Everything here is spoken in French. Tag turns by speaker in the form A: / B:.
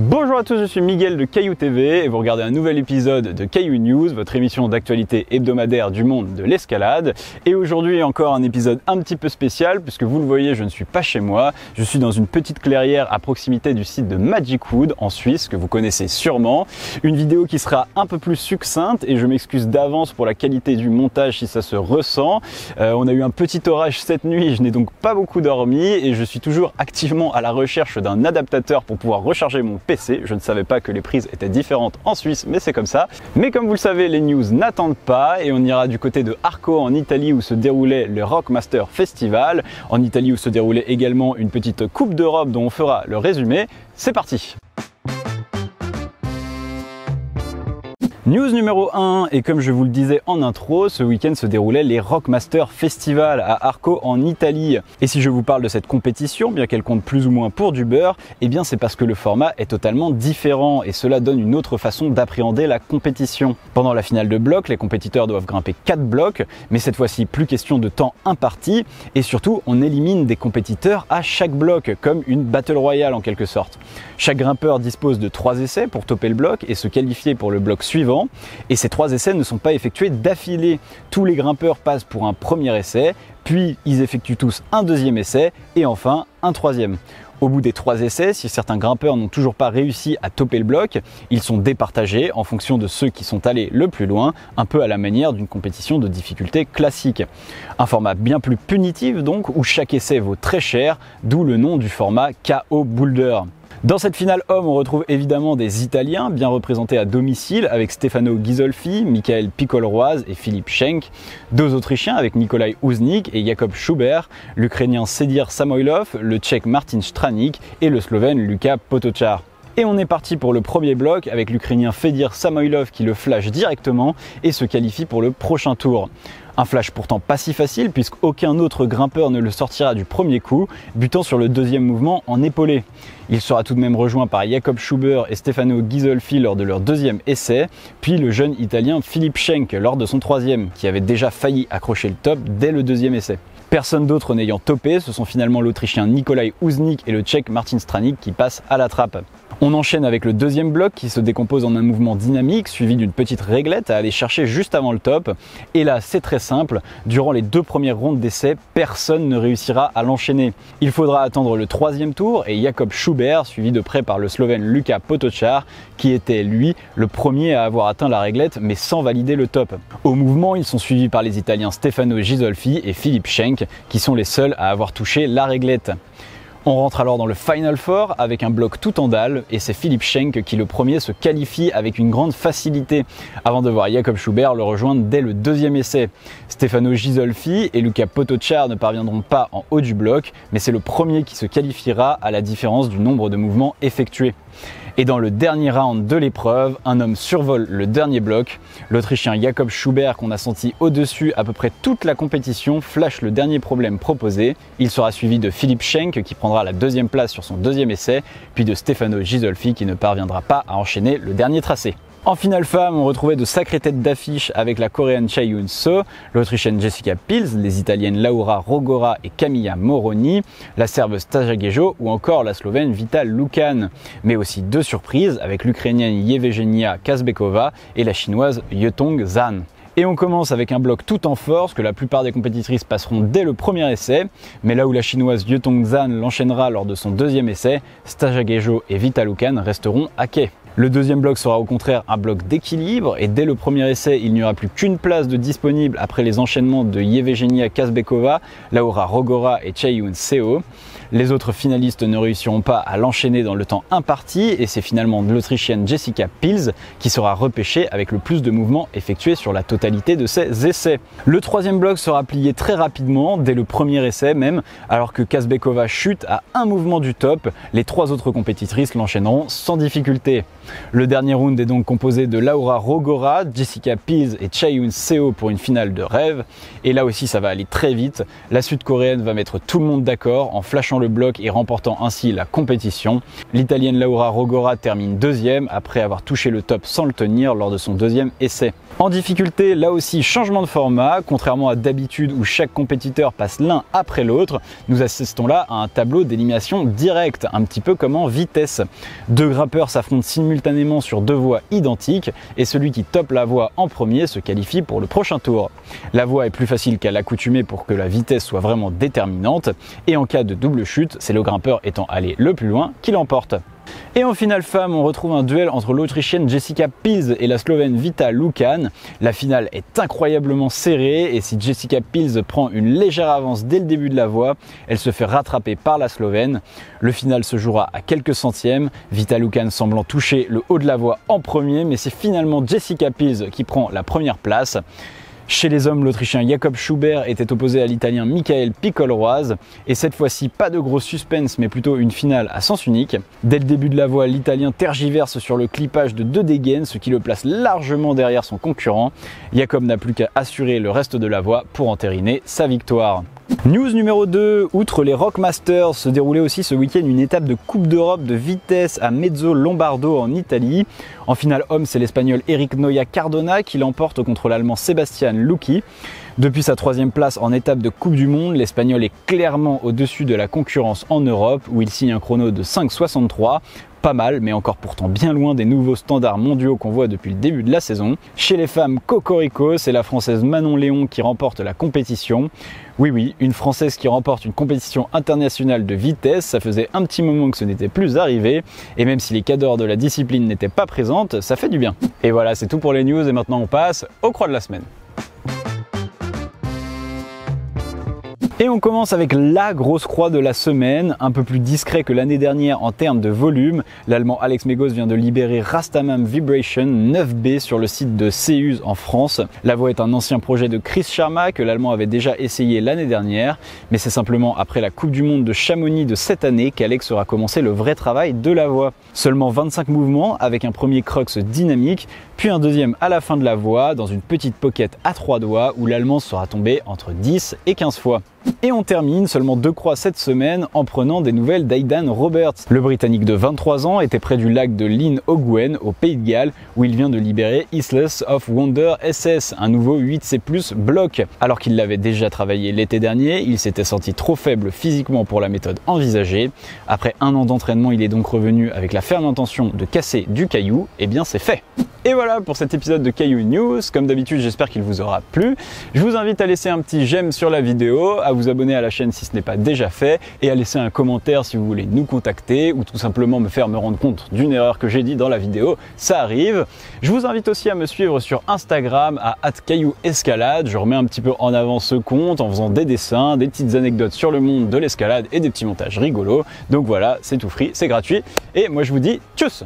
A: Bonjour à tous, je suis Miguel de Caillou TV et vous regardez un nouvel épisode de Caillou News, votre émission d'actualité hebdomadaire du monde de l'escalade. Et aujourd'hui encore un épisode un petit peu spécial puisque vous le voyez, je ne suis pas chez moi, je suis dans une petite clairière à proximité du site de Magic Wood en Suisse que vous connaissez sûrement. Une vidéo qui sera un peu plus succincte et je m'excuse d'avance pour la qualité du montage si ça se ressent. On a eu un petit orage cette nuit, je n'ai donc pas beaucoup dormi et je suis toujours activement à la recherche d'un adaptateur pour pouvoir recharger mon PC. Je ne savais pas que les prises étaient différentes en Suisse, mais c'est comme ça. Mais comme vous le savez, les news n'attendent pas et on ira du côté de Arco en Italie où se déroulait le Rockmaster Festival. En Italie où se déroulait également une petite Coupe d'Europe dont on fera le résumé. C'est parti! News numéro 1, et comme je vous le disais en intro, ce week-end se déroulaient les Rockmaster Festival à Arco en Italie. Et si je vous parle de cette compétition, bien qu'elle compte plus ou moins pour du beurre, eh bien c'est parce que le format est totalement différent et cela donne une autre façon d'appréhender la compétition. Pendant la finale de bloc, les compétiteurs doivent grimper 4 blocs, mais cette fois-ci plus question de temps imparti et surtout on élimine des compétiteurs à chaque bloc, comme une Battle Royale en quelque sorte. Chaque grimpeur dispose de 3 essais pour topper le bloc et se qualifier pour le bloc suivant. Et ces 3 essais ne sont pas effectués d'affilée. Tous les grimpeurs passent pour un premier essai, puis ils effectuent tous un deuxième essai et enfin un troisième. Au bout des 3 essais, si certains grimpeurs n'ont toujours pas réussi à topper le bloc, ils sont départagés en fonction de ceux qui sont allés le plus loin, un peu à la manière d'une compétition de difficulté classique. Un format bien plus punitif donc, où chaque essai vaut très cher, d'où le nom du format KO Boulder. Dans cette finale homme, on retrouve évidemment des Italiens bien représentés à domicile avec Stefano Ghisolfi, Michael Picolroise et Filip Schenk, 2 Autrichiens avec Nikolaj Uznik et Jakub Schubert, l'Ukrainien Sedir Samoilov, le Tchèque Martin Stranik et le Slovène Luka Potočar. Et on est parti pour le premier bloc avec l'Ukrainien Fedir Samoilov qui le flash directement et se qualifie pour le prochain tour. Un flash pourtant pas si facile puisqu'aucun autre grimpeur ne le sortira du premier coup, butant sur le deuxième mouvement en épaulé. Il sera tout de même rejoint par Jakub Schubert et Stefano Ghisolfi lors de leur deuxième essai, puis le jeune italien Filip Schenk lors de son troisième, qui avait déjà failli accrocher le top dès le deuxième essai. Personne d'autre n'ayant topé, ce sont finalement l'Autrichien Nikolaj Uznik et le Tchèque Martin Stranik qui passent à la trappe. On enchaîne avec le deuxième bloc qui se décompose en un mouvement dynamique suivi d'une petite réglette à aller chercher juste avant le top. Et là, c'est très simple, durant les 2 premières rondes d'essai, personne ne réussira à l'enchaîner. Il faudra attendre le 3e tour et Jakub Schubert, suivi de près par le Slovène Luka Potočar, qui était lui le premier à avoir atteint la réglette mais sans valider le top. Au mouvement, ils sont suivis par les Italiens Stefano Ghisolfi et Filip Schenk, qui sont les seuls à avoir touché la réglette. On rentre alors dans le Final Four avec un bloc tout en dalle et c'est Filip Schenk qui le premier se qualifie avec une grande facilité avant de voir Jakub Schubert le rejoindre dès le 2e essai. Stefano Ghisolfi et Luka Potočar ne parviendront pas en haut du bloc, mais c'est le premier qui se qualifiera à la différence du nombre de mouvements effectués. Et dans le dernier round de l'épreuve, un homme survole le dernier bloc. L'Autrichien Jakub Schubert, qu'on a senti au-dessus à peu près toute la compétition, flash le dernier problème proposé. Il sera suivi de Filip Schenk qui prendra la 2e place sur son 2e essai, puis de Stefano Ghisolfi qui ne parviendra pas à enchaîner le dernier tracé. En finale femme, on retrouvait de sacrées têtes d'affiche avec la coréenne Chae-Yoon Seo, l'autrichienne Jessica Pils, les italiennes Laura Rogora et Camilla Moroni, la serbe Staja Gejo ou encore la slovène Vita Lukan. Mais aussi 2 surprises avec l'ukrainienne Yevgenia Kazbekova et la chinoise Yetong Zan. Et on commence avec un bloc tout en force que la plupart des compétitrices passeront dès le premier essai, mais là où la chinoise Yetong Zan l'enchaînera lors de son 2e essai, Staja Gejo et Vita Lukan resteront à quai. Le deuxième bloc sera au contraire un bloc d'équilibre et dès le premier essai, il n'y aura plus qu'une place de disponible après les enchaînements de Yevgenia Kazbekova, Laura Rogora et Chae-Yoon Seo. Les autres finalistes ne réussiront pas à l'enchaîner dans le temps imparti et c'est finalement l'Autrichienne Jessica Pils qui sera repêchée avec le plus de mouvements effectués sur la totalité de ses essais. Le 3e bloc sera plié très rapidement, dès le premier essai même, alors que Kazbekova chute à un mouvement du top, les 3 autres compétitrices l'enchaîneront sans difficulté. Le dernier round est donc composé de Laura Rogora, Jessica Peels et Chaeyoon Seo pour une finale de rêve. Et là aussi ça va aller très vite. La sud-coréenne va mettre tout le monde d'accord en flashant le bloc et remportant ainsi la compétition. L'italienne Laura Rogora termine deuxième après avoir touché le top sans le tenir lors de son deuxième essai. En difficulté, là aussi changement de format, contrairement à d'habitude où chaque compétiteur passe l'un après l'autre, nous assistons là à un tableau d'élimination directe, un petit peu comme en vitesse. Deux grimpeurs s'affrontent simultanément sur deux voies identiques et celui qui tope la voie en premier se qualifie pour le prochain tour. La voie est plus facile qu'à l'accoutumée pour que la vitesse soit vraiment déterminante et en cas de double chute, c'est le grimpeur étant allé le plus loin qui l'emporte. Et en finale femme, on retrouve un duel entre l'Autrichienne Jessica Peels et la Slovène Vita Lukan. La finale est incroyablement serrée et si Jessica Peels prend une légère avance dès le début de la voie, elle se fait rattraper par la Slovène. Le final se jouera à quelques centièmes, Vita Lukan semblant toucher le haut de la voie en premier, mais c'est finalement Jessica Peels qui prend la première place. Chez les hommes, l'Autrichien Jakob Schubert était opposé à l'Italien Michael Picolroise et cette fois-ci pas de gros suspense mais plutôt une finale à sens unique. Dès le début de la voie, l'Italien tergiverse sur le clippage de deux dégaines, ce qui le place largement derrière son concurrent. Jakob n'a plus qu'à assurer le reste de la voie pour entériner sa victoire. News numéro 2, outre les Rock Masters, se déroulait aussi ce week-end une étape de Coupe d'Europe de vitesse à Mezzo Lombardo en Italie. En finale homme, c'est l'Espagnol Eric Noya Cardona qui l'emporte contre l'Allemand Sebastian Lucchi. Depuis sa troisième place en étape de Coupe du Monde, l'Espagnol est clairement au-dessus de la concurrence en Europe où il signe un chrono de 5,63. Pas mal, mais encore pourtant bien loin des nouveaux standards mondiaux qu'on voit depuis le début de la saison. Chez les femmes, Cocorico, c'est la Française Manon Léon qui remporte la compétition. Oui, une Française qui remporte une compétition internationale de vitesse, ça faisait un petit moment que ce n'était plus arrivé, et même si les cadors de la discipline n'étaient pas présentes, ça fait du bien. Et voilà, c'est tout pour les news, et maintenant on passe au croix de la semaine. Et on commence avec la grosse croix de la semaine, un peu plus discret que l'année dernière en termes de volume. L'Allemand Alex Megos vient de libérer Rastamam Vibration 9B sur le site de Seus en France. La voie est un ancien projet de Chris Sharma que l'Allemand avait déjà essayé l'année dernière, mais c'est simplement après la Coupe du Monde de Chamonix de cette année qu'Alex aura commencé le vrai travail de la voie. Seulement 25 mouvements avec un premier crux dynamique, puis un deuxième à la fin de la voie dans une petite pocket à 3 doigts où l'Allemand sera tombé entre 10 et 15 fois. Et on termine seulement 2 croix cette semaine en prenant des nouvelles d'Aidan Roberts. Le Britannique de 23 ans était près du lac de Llyn Ogwen au Pays de Galles où il vient de libérer Isles of Wonder SS, un nouveau 8C+ bloc. Alors qu'il l'avait déjà travaillé l'été dernier, il s'était senti trop faible physiquement pour la méthode envisagée. Après un an d'entraînement, il est donc revenu avec la ferme intention de casser du caillou, et bien c'est fait. Et voilà pour cet épisode de Caillou News. Comme d'habitude, j'espère qu'il vous aura plu. Je vous invite à laisser un petit j'aime sur la vidéo, à vous abonner à la chaîne si ce n'est pas déjà fait et à laisser un commentaire si vous voulez nous contacter ou tout simplement me rendre compte d'une erreur que j'ai dit dans la vidéo. Ça arrive. Je vous invite aussi à me suivre sur Instagram à @caillouescalade. Je remets un petit peu en avant ce compte en faisant des dessins, des petites anecdotes sur le monde de l'escalade et des petits montages rigolos. Donc voilà, c'est tout free, c'est gratuit. Et moi je vous dis tchuss!